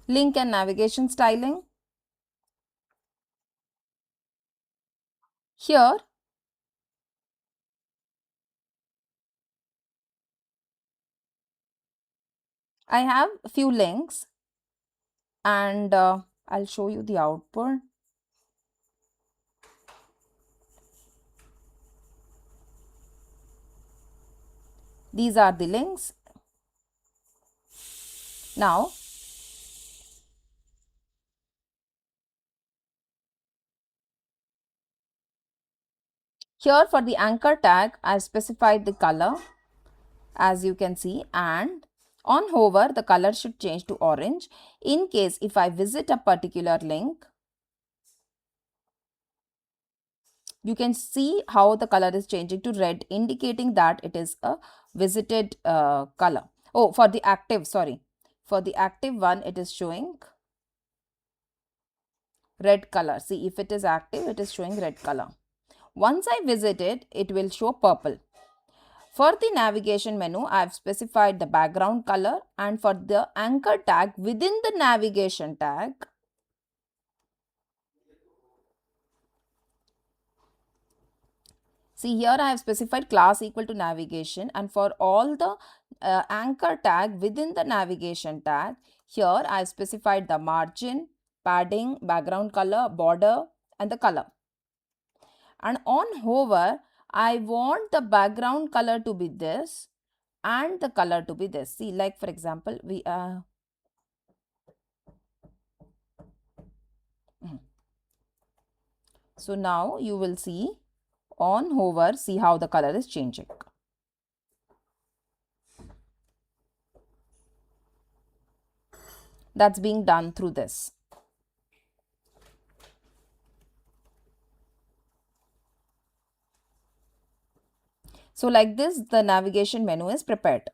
Link and navigation styling. Here, I have a few links and I'll show you the output. These are the links. Now, here for the anchor tag, I specified the color as you can see, and on hover, the color should change to orange. In case if I visit a particular link, you can see how the color is changing to red, indicating that it is a visited color. Oh, for the active, sorry. For the active one, it is showing red color. See, if it is active, it is showing red color. Once I visit it, it will show purple. For the navigation menu, I have specified the background color, and for the anchor tag within the navigation tag, see here I have specified class equal to navigation, and for all the anchor tag within the navigation tag, here I have specified the margin, padding, background color, border and the color. And on hover, I want the background color to be this and the color to be this. See, like for example, we so now you will see on hover, see how the color is changing. That's being done through this. So like this, the navigation menu is prepared.